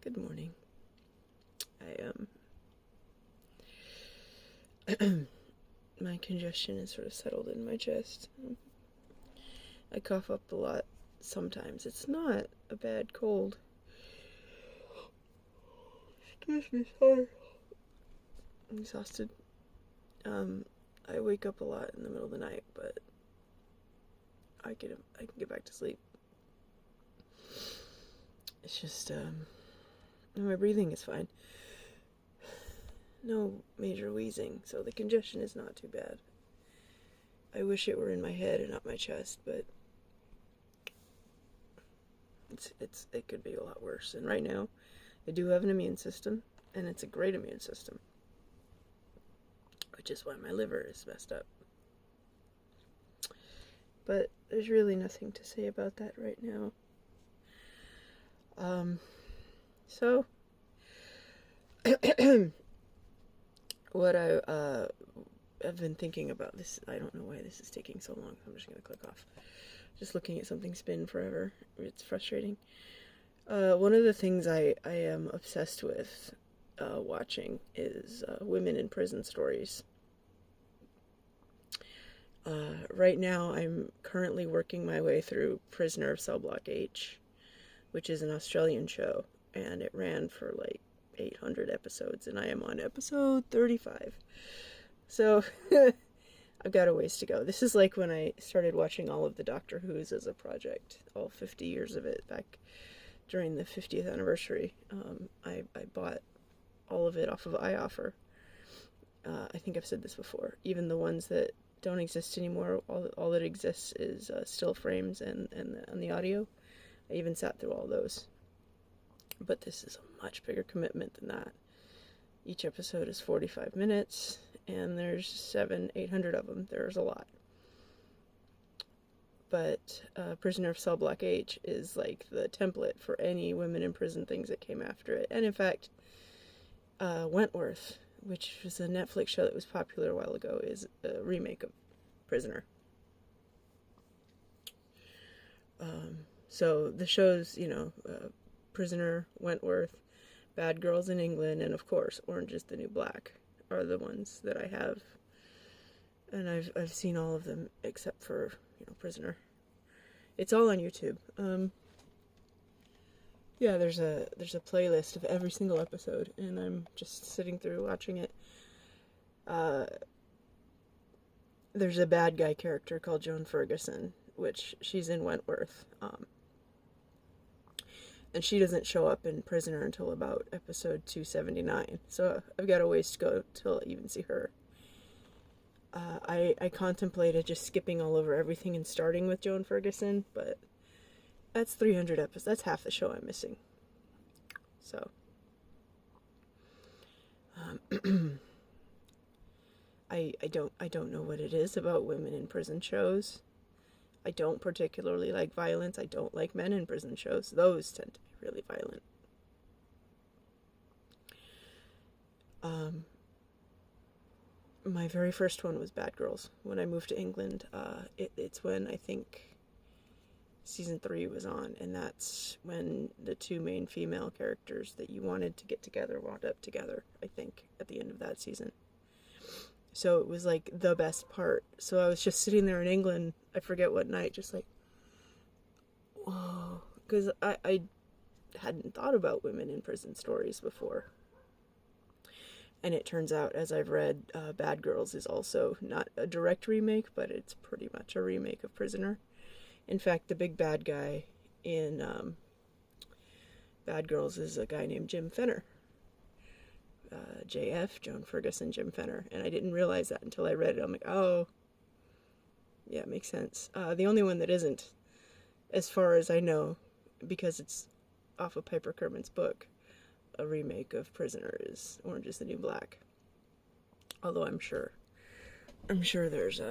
Good morning. My congestion is sort of settled in my chest. I cough up a lot sometimes. It's not a bad cold. Excuse me, sorry. I'm exhausted. I wake up a lot in the middle of the night, but I can get back to sleep. It's just, my breathing is fine. No major wheezing, so the congestion is not too bad. I wish it were in my head and not my chest, but it could be a lot worse. And right now, I do have an immune system, and it's a great immune system, which is why my liver is messed up. But there's really nothing to say about that right now. So what I've been thinking about this, I don't know why this is taking so long. I'm just going to click off. Just looking at something spin forever. It's frustrating. One of the things I am obsessed with watching is women in prison stories. Right now, I'm currently working my way through Prisoner of Cell Block H, which is an Australian show, and it ran for like 800 episodes, and I am on episode 35. So, I've got a ways to go. This is like when I started watching all of the Doctor Who's as a project, all 50 years of it, back during the 50th anniversary. I bought all of it off of iOffer. I think I've said this before. Even the ones that don't exist anymore, all that exists is still frames and the audio. I even sat through all those. But this is a much bigger commitment than that. Each episode is 45 minutes, and there's 800 of them. There's a lot. But Prisoner of Cell Block H is like the template for any women in prison things that came after it. And in fact, Wentworth, which was a Netflix show that was popular a while ago, is a remake of Prisoner. So the shows, Prisoner, Wentworth, Bad Girls in England, and of course, Orange is the New Black are the ones that I have. And I've seen all of them except for, Prisoner. It's all on YouTube. Yeah, there's a playlist of every single episode, and I'm just sitting through watching it. There's a bad guy character called Joan Ferguson, which she's in Wentworth. And she doesn't show up in Prisoner until about episode 279. So I've got a ways to go till I even see her. I contemplated just skipping all over everything and starting with Joan Ferguson, but that's 300 episodes. That's half the show I'm missing. So, I don't know what it is about women in prison shows. I don't particularly like violence. I don't like men in prison shows. Those tend to be really violent. My very first one was Bad Girls. When I moved to England, it's when I think season 3 was on, and that's when the two main female characters that you wanted to get together wound up together, I think, at the end of that season. So it was like the best part. So I was just sitting there in England, I forget what night, just like, whoa. Because I hadn't thought about women in prison stories before. And it turns out, as I've read, Bad Girls is also not a direct remake, but it's pretty much a remake of Prisoner. In fact, the big bad guy in Bad Girls is a guy named Jim Fenner. JF, Joan Ferguson, Jim Fenner. And I didn't realize that until I read it. I'm like, oh, yeah, it makes sense. The only one that isn't, as far as I know, because it's off of Piper Kerman's book, a remake of Prisoner, is Orange is the New Black. Although I'm sure there's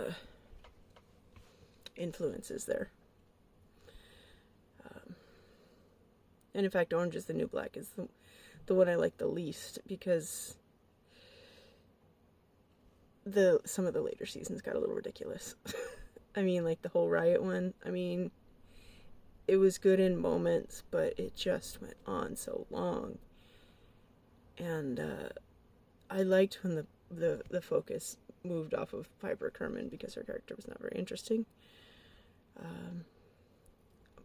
influences there. And in fact, Orange is the New Black is the one I like the least, because some of the later seasons got a little ridiculous. I mean, like the whole riot one. I mean, it was good in moments, but it just went on so long. And I liked when the focus moved off of Piper Kerman because her character was not very interesting.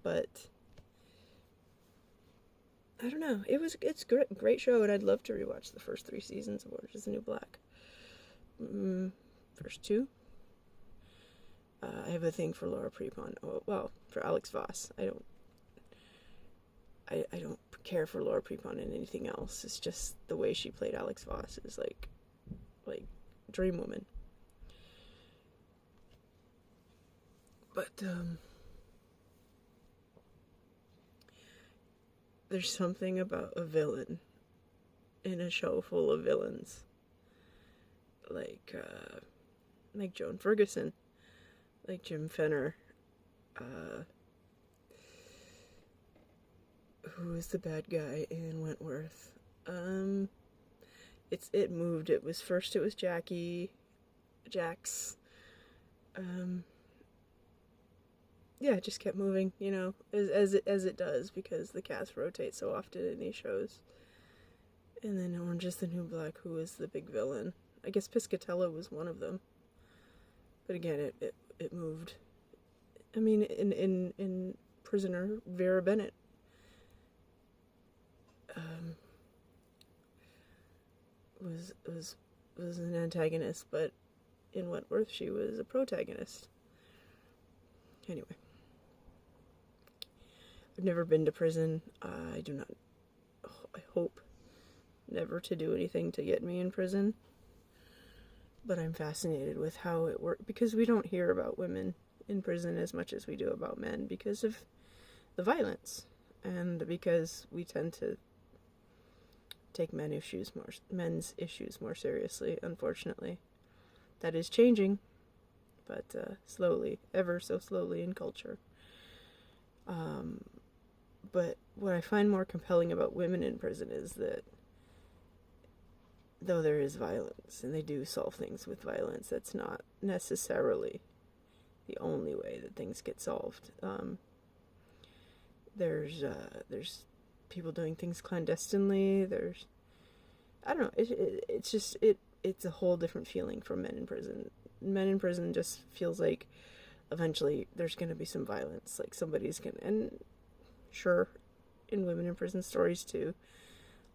But I don't know. It's great show, and I'd love to rewatch the first 3 seasons of Orange Is the New Black. First 2. I have a thing for Laura Prepon. Oh, well, for Alex Voss. I don't care for Laura Prepon in anything else. It's just the way she played Alex Voss is like Dream Woman. But there's something about a villain in a show full of villains, like Joan Ferguson, like Jim Fenner. Who is the bad guy in Wentworth? It moved. It was Jax. Yeah, it just kept moving, as it does, because the cast rotates so often in these shows. And then Orange Is the New Black, who is the big villain. I guess Piscatella was one of them. But again, it moved. I mean, in Prisoner, Vera Bennett was an antagonist, but in Wentworth she was a protagonist. Anyway, I've never been to prison. I hope never to do anything to get me in prison. But I'm fascinated with how it works, because we don't hear about women in prison as much as we do about men because of the violence, and because we tend to take men's issues more seriously, unfortunately. That is changing, but slowly, ever so slowly in culture. But what I find more compelling about women in prison is that though there is violence, and they do solve things with violence, that's not necessarily the only way that things get solved. There's people doing things clandestinely. I don't know. It's a whole different feeling from men in prison. Men in prison just feels like eventually there's going to be some violence, like somebody's going to, and sure, in women in prison stories too,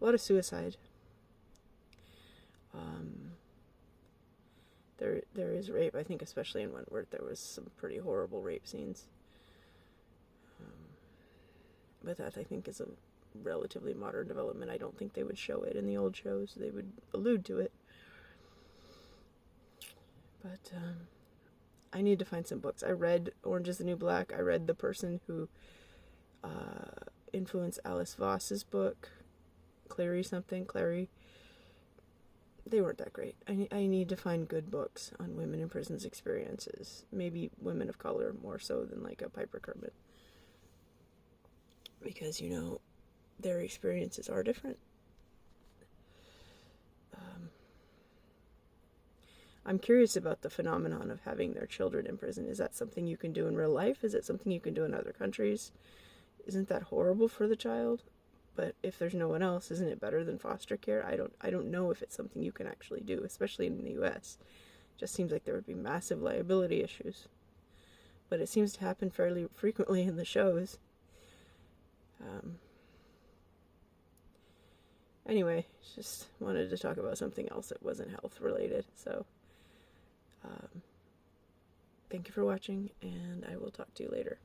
a lot of suicide. There is rape. I think especially in Wentworth there was some pretty horrible rape scenes. But that I think is a relatively modern development. I don't think they would show it in the old shows. They would allude to it. But I need to find some books. I read Orange Is the New Black. I read the person who influenced Alice Voss's book, Clary. They weren't that great. I need to find good books on women in prison's experiences. Maybe women of color more so than like a Piper Kerman. Because, their experiences are different. I'm curious about the phenomenon of having their children in prison. Is that something you can do in real life? Is it something you can do in other countries? Isn't that horrible for the child? But if there's no one else, isn't it better than foster care? I don't know if it's something you can actually do, especially in the U.S. It just seems like there would be massive liability issues. But it seems to happen fairly frequently in the shows. Anyway, just wanted to talk about something else that wasn't health related. So, thank you for watching, and I will talk to you later.